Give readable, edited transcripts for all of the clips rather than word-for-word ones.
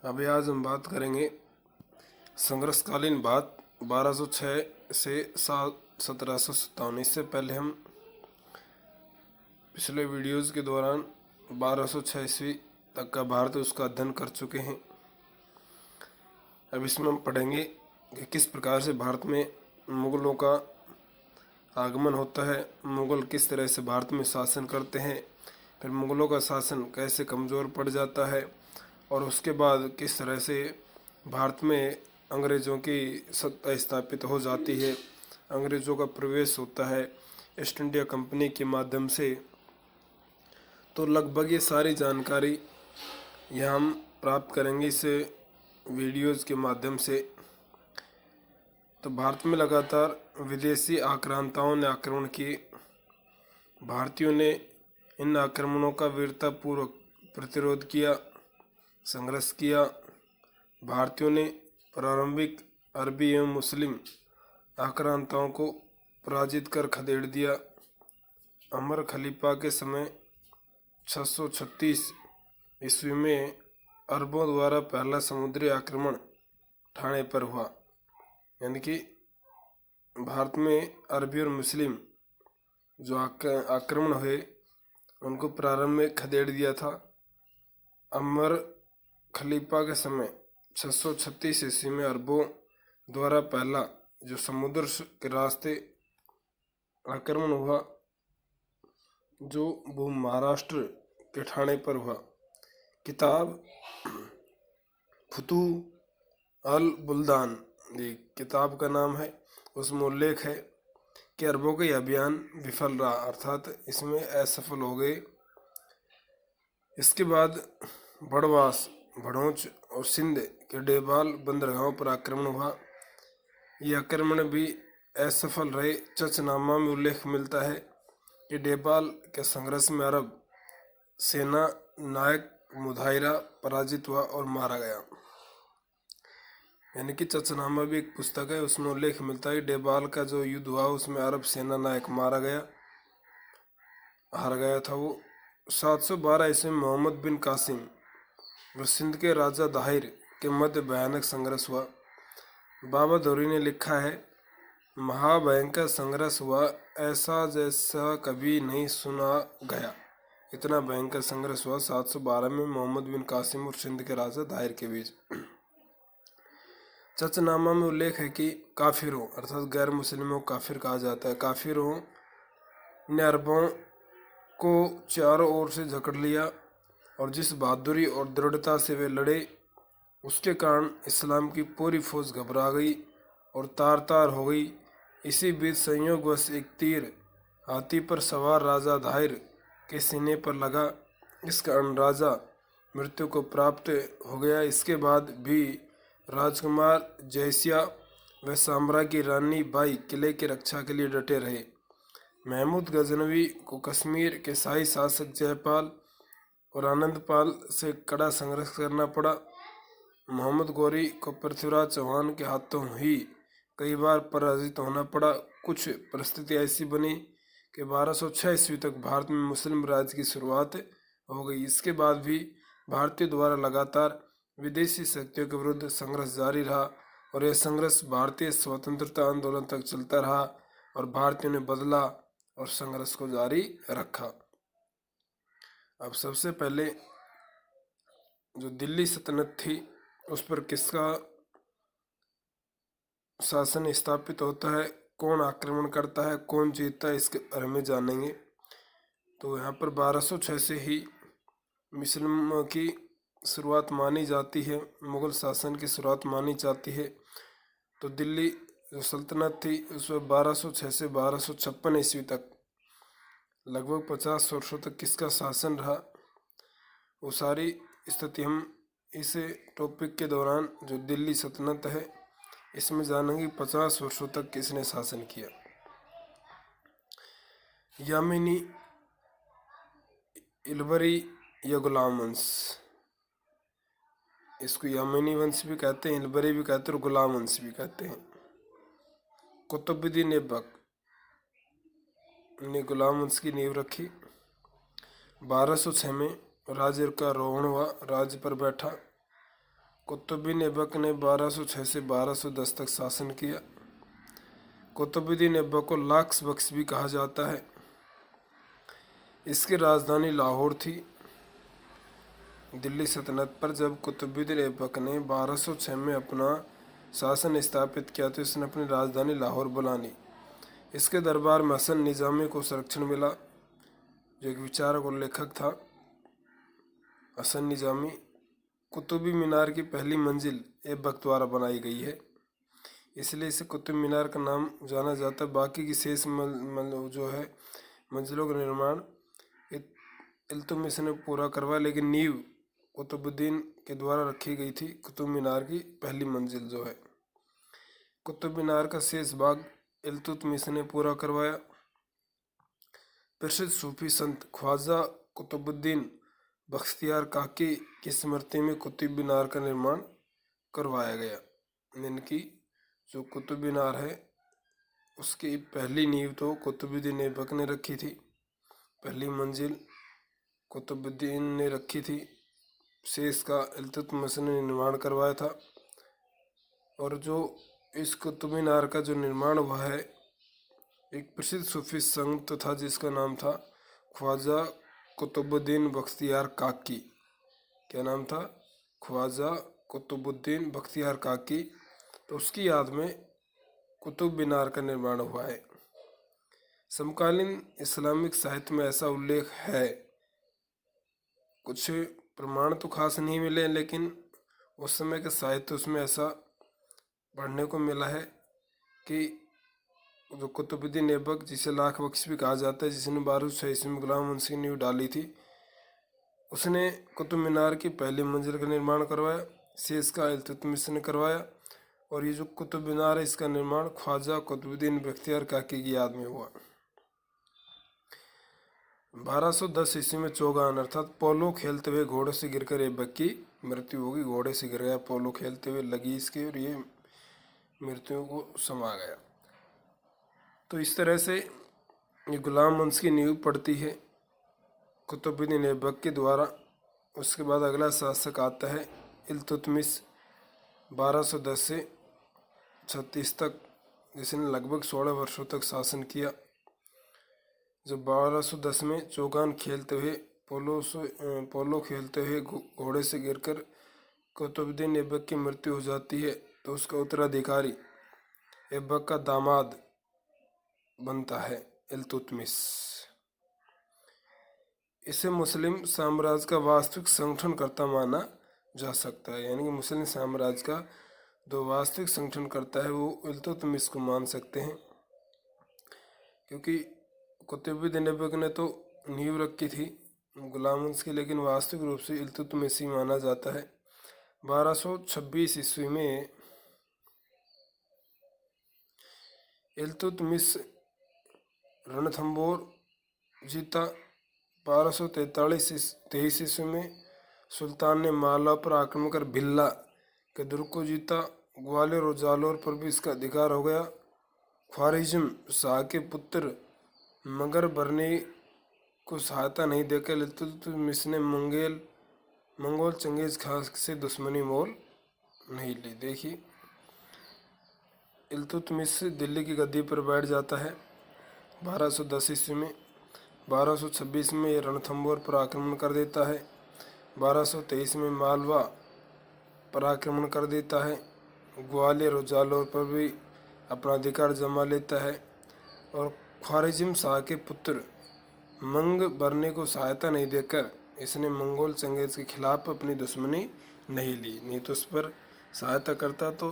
अभी आज हम बात करेंगे संघर्षकालीन बात 1206 से 1757। इससे पहले हम पिछले वीडियोज़ के दौरान 1206 ईस्वी तक का भारत उसका अध्ययन कर चुके हैं। अब इसमें हम पढ़ेंगे कि किस प्रकार से भारत में मुग़लों का आगमन होता है, मुग़ल किस तरह से भारत में शासन करते हैं, फिर मुग़लों का शासन कैसे कमज़ोर पड़ जाता है और उसके बाद किस तरह से भारत में अंग्रेज़ों की सत्ता स्थापित हो जाती है, अंग्रेज़ों का प्रवेश होता है ईस्ट इंडिया कंपनी के माध्यम से। तो लगभग ये सारी जानकारी यह हम प्राप्त करेंगे इस वीडियोज़ के माध्यम से। तो भारत में लगातार विदेशी आक्रांताओं ने आक्रमण किए। भारतीयों ने इन आक्रमणों का वीरतापूर्वक प्रतिरोध किया, संघर्ष किया। भारतीयों ने प्रारंभिक अरबी एवं मुस्लिम आक्रांताओं को पराजित कर खदेड़ दिया। अमर खलीफा के समय 636 ईस्वी में अरबों द्वारा पहला समुद्री आक्रमण ठाणे पर हुआ, यानी कि भारत में अरबी और मुस्लिम जो आक्रमण हुए उनको प्रारंभ में खदेड़ दिया था। अमर खलीफा के समय 636 ईस्वी में अरबों द्वारा पहला जो समुद्र के रास्ते आक्रमण हुआ, जो भूमि महाराष्ट्र के ठाणे पर हुआ। किताब फुतूह अल बुल्दान ये किताब का नाम है। उसमें उल्लेख है कि अरबों का यह अभियान विफल रहा, अर्थात इसमें असफल हो गए। इसके बाद बड़वास, भड़ोच और सिंध के डेबाल बंदरगाहों पर आक्रमण हुआ। ये आक्रमण भी असफल रहे। चचनामा में उल्लेख मिलता है कि डेबाल के संघर्ष में अरब सेना नायक मुधायरा पराजित हुआ और मारा गया। यानी कि चचनामा भी एक पुस्तक है, उसमें उल्लेख मिलता है डेबाल का जो युद्ध हुआ उसमें अरब सेना नायक मारा गया, हार गया था वो। 712 ईस्वी में मोहम्मद बिन कासिम व सिंध के राजा दाहिर के मध्य भयानक संघर्ष हुआ। बाबा दौरी ने लिखा है, महाभयंकर संघर्ष हुआ, ऐसा जैसा कभी नहीं सुना गया। इतना भयंकर संघर्ष हुआ 712 में मोहम्मद बिन कासिम और सिंध के राजा दाहिर के बीच। चचनामा में उल्लेख है कि काफिरों अर्थात गैर मुस्लिमों को काफिर कहा जाता है। काफिरों ने अरबों को चारों ओर से जकड़ लिया और जिस बहादुरी और दृढ़ता से वे लड़े उसके कारण इस्लाम की पूरी फौज घबरा गई और तार तार हो गई। इसी बीच संयोगवश एक तीर हाथी पर सवार राजा दाहिर के सीने पर लगा। इस कारण राजा मृत्यु को प्राप्त हो गया। इसके बाद भी राजकुमार जयसिया व साम्रा की रानी बाई किले की रक्षा के लिए डटे रहे। महमूद गजनवी को कश्मीर के शाही शासक जयपाल और आनंदपाल से कड़ा संघर्ष करना पड़ा। मोहम्मद गौरी को पृथ्वीराज चौहान के हाथों ही कई बार पराजित होना पड़ा। कुछ परिस्थिति ऐसी बनी कि 1206 ईस्वी तक भारत में मुस्लिम राज की शुरुआत हो गई। इसके बाद भी भारतीय द्वारा लगातार विदेशी शक्तियों के विरुद्ध संघर्ष जारी रहा और यह संघर्ष भारतीय स्वतंत्रता आंदोलन तक चलता रहा और भारतीयों ने बदला और संघर्ष को जारी रखा। अब सबसे पहले जो दिल्ली सल्तनत थी उस पर किसका शासन स्थापित होता है, कौन आक्रमण करता है, कौन जीतता है, इसके बारे में जानेंगे। तो यहाँ पर 1206 से ही मुस्लिमों की शुरुआत मानी जाती है, मुग़ल शासन की शुरुआत मानी जाती है। तो दिल्ली जो सल्तनत थी उसमें 1206 से 1256 ईस्वी तक लगभग 50 वर्षों तक किसका शासन रहा, वो सारी स्थिति हम इस टॉपिक के दौरान जो दिल्ली सल्तनत है इसमें जानेंगे 50 वर्षों तक किसने शासन किया। यामिनी, इलबरी या गुलाम वंश, इसको यामिनी वंश भी कहते हैं, इलबरी भी कहते हैं और गुलाम वंश भी कहते हैं। कुतुबुद्दीन ऐबक ने गुलाम वंश की नींव रखी। 1206 में राज्य का आरोहण हुआ, राज्य पर बैठा। कुतुबुद्दीन ऐबक ने 1206 से 1210 तक शासन किया। कुतुबुद्दीन ऐबक को लाक्स बख्श भी कहा जाता है। इसकी राजधानी लाहौर थी। दिल्ली सल्तनत पर जब कुतुबुद्दीन ऐबक ने 1206 में अपना शासन स्थापित किया तो इसने अपनी राजधानी लाहौर बुला ली। इसके दरबार में हसन निज़ामी को संरक्षण मिला, जो एक विचारक और लेखक था। हसन निज़ामी। कुतुबी मीनार की पहली मंजिल ऐबक द्वारा बनाई गई है, इसलिए इसे कुतुब मीनार का नाम जाना जाता है। बाकी की शेष जो है मंजिलों का निर्माण इल्तुतमिश ने पूरा करवाया, लेकिन नींव कुतुबुद्दीन के द्वारा रखी गई थी। कुतुब मीनार की पहली मंजिल जो है, कुतुब मीनार का शेष भाग इल्तुतमिश ने पूरा करवाया। प्रसिद्ध सूफी संत ख्वाजा कुतुबुद्दीन बख्तियार काकी की स्मृति में कुतुब मीनार का निर्माण करवाया गया। इनकी जो कुतुब मीनार है उसकी पहली नींव तो कुतुबुद्दीन ऐबक ने रखी थी, पहली मंजिल कुतुबुद्दीन ने रखी थी, शेष का इल्तुतमिश ने निर्माण करवाया था। और जो इस कुतुब मीनार का जो निर्माण हुआ है, एक प्रसिद्ध सूफी संत था जिसका नाम था ख्वाजा कुतुबुद्दीन बख्तियार काकी। क्या नाम था? ख्वाजा कुतुबुद्दीन बख्तियार काकी। तो उसकी याद में कुतुब मीनार का निर्माण हुआ है। समकालीन इस्लामिक साहित्य में ऐसा उल्लेख है, कुछ प्रमाण तो खास नहीं मिले, लेकिन उस समय के साहित्य उसमें ऐसा पढ़ने को मिला है कि जो कुतुबुद्दीन ऐबक, जिसे लाख बख्श भी कहा जाता है, जिसने 1206 ईस्वी में गुलाम मुंशी की नींव डाली थी, उसने कुतुब मीनार की पहली मंजिल का निर्माण करवाया, शेष का इल्तुतमिश ने करवाया। और ये जो कुतुब मीनार है इसका निर्माण ख्वाजा कुतुबुद्दीन बख्तियार काकी की याद में हुआ। 1210 ईस्वी में चौगान अर्थात पोलो खेलते हुए घोड़े से गिरकर ऐबक की मृत्यु होगी। घोड़े से गिर गया, पोलो खेलते हुए लगी इसके, और ये मृत्यु को समा गया। तो इस तरह से ये गुलाम वंश की नींव पड़ती है कुतुबुद्दीन ऐबक के द्वारा। उसके बाद अगला शासक आता है इल्तुतमिश, 1210 से 36 तक, जिसने लगभग 16 वर्षों तक शासन किया। जब 1210 में चौगान खेलते हुए पोलो खेलते हुए घोड़े से गिरकर कुतुबुद्दीन ऐबक की मृत्यु हो जाती है, तो उसका उत्तराधिकारी ऐबक का दामाद बनता है इल्तुतमिश। इसे मुस्लिम साम्राज्य का वास्तविक संगठनकर्ता माना जा सकता है, यानी कि मुस्लिम साम्राज्य का जो वास्तविक संगठनकर्ता है वो इल्तुतमिश को मान सकते हैं, क्योंकि कुतुबुद्दीन ऐबक ने तो नींव रखी थी गुलाम वंश की, लेकिन वास्तविक रूप से इल्तुतमिश ही माना जाता है। 1226 ईस्वी में इल्तुतमिश रणथंबोर जीता। 1243 ईस्वी में सुल्तान ने मालवा पर आक्रमण कर भिल्ला के दुर्ग को जीता। ग्वालियर और जालौर पर भी इसका अधिकार हो गया। ख्वारिज़्म शाह के पुत्र मगर बरनी को सहायता नहीं देकर इल्तुतमिश ने मंगोल चंगेज खान से दुश्मनी मोल नहीं ली। देखिए, इल्तुतमिश दिल्ली की गद्दी पर बैठ जाता है 1210 ईस्वी में। 1226 में ये रणथंबोर पर आक्रमण कर देता है। 1223 में मालवा पर आक्रमण कर देता है। ग्वालियर और जालौर पर भी अपना अधिकार जमा लेता है। और ख्वारिज़्म शाह के पुत्र मंग बरनी को सहायता नहीं देकर इसने मंगोल चंगेज के खिलाफ अपनी दुश्मनी नहीं ली। नहीं तो उस पर सहायता करता तो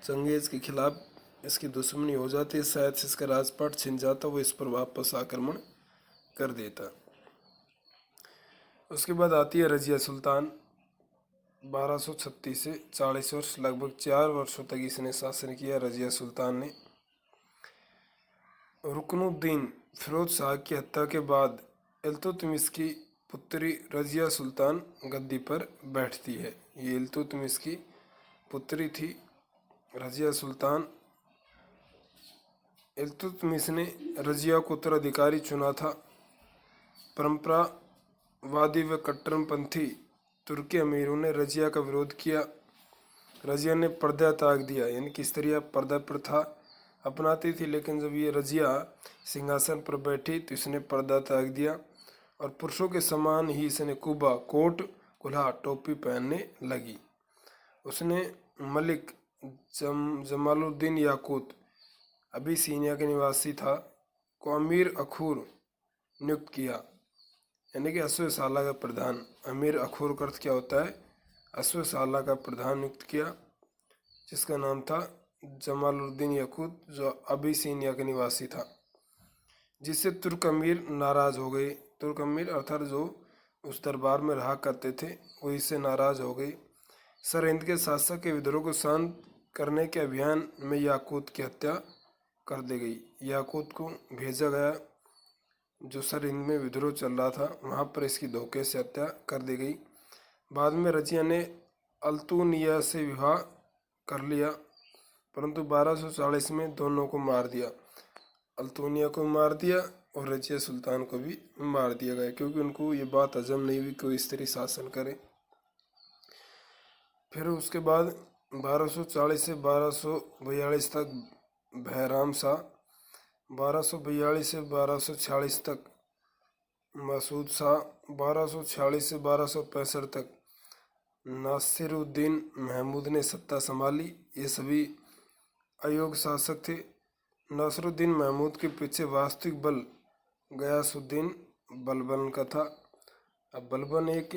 चंगेज के खिलाफ इसकी दुश्मनी हो जाती, शायद से इसका राजपाट छिन जाता, वो इस पर वापस आक्रमण कर देता। उसके बाद आती है रजिया सुल्तान। 1236 से 40 वर्ष, लगभग 4 वर्षों तक इसने शासन किया रजिया सुल्तान ने। रुकनुद्दीन फिरोज शाह की हत्या के बाद इल्तुतमिश की पुत्री रजिया सुल्तान गद्दी पर बैठती है। ये इल्तुतमिश की पुत्री थी रजिया सुल्तान। इल्तुतमिश ने रजिया को उत्तराधिकारी चुना था। परंपरावादी व कट्टरपंथी तुर्की अमीरों ने रजिया का विरोध किया। रजिया ने पर्दा त्याग दिया, यानी कि स्त्रियां पर्दा प्रथा अपनाती थी, लेकिन जब ये रजिया सिंहासन पर बैठी तो इसने पर्दा त्याग दिया और पुरुषों के समान ही इसने कुबा, कोट, कुल्हा, टोपी पहनने लगी। उसने मलिक जमालुद्दीन याकूत, अबिसीनिया के निवासी था, को अमीर अखूर नियुक्त किया, यानी कि अश्वशाला का प्रधान। अमीर अखूर का अर्थ क्या होता है? अश्वशाला का प्रधान नियुक्त किया, जिसका नाम था जमालुद्दीन याकूत, जो अबिसीनिया के निवासी था, जिससे तुर्क अमीर नाराज हो गए। तुर्क अमीर अर्थात जो उस दरबार में रहा करते थे, वो इससे नाराज हो गए। सरहिंद के शासक के विद्रोह को शांत करने के अभियान में याकूत की हत्या कर दी गई। याकूत को भेजा गया, जो सरहिंद में विद्रोह चल रहा था वहाँ पर इसकी धोखे से हत्या कर दी गई। बाद में रजिया ने अल्तुनिया से विवाह कर लिया, परंतु 1240 में दोनों को मार दिया। अल्तुनिया को मार दिया और रजिया सुल्तान को भी मार दिया गया, क्योंकि उनको ये बात हजम नहीं हुई कोई स्त्री शासन करे। फिर उसके बाद 1240 से 1242 तक भैराम शाह, 1242 से 1246 तक मसूद शाह, 1246 से 1265 तक नासिरुद्दीन महमूद ने सत्ता संभाली। ये सभी अयोग्य शासक थे। नासिरुद्दीन महमूद के पीछे वास्तविक बल गयासुद्दीन बलबन का था। अब बलबन एक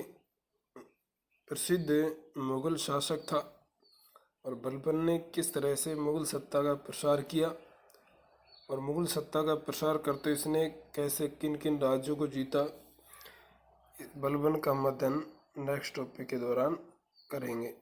प्रसिद्ध मुगल शासक था, और बलबन ने किस तरह से मुगल सत्ता का प्रसार किया और मुगल सत्ता का प्रसार करते इसने कैसे किन किन राज्यों को जीता, बलबन का हम अध्ययन नेक्स्ट टॉपिक के दौरान करेंगे।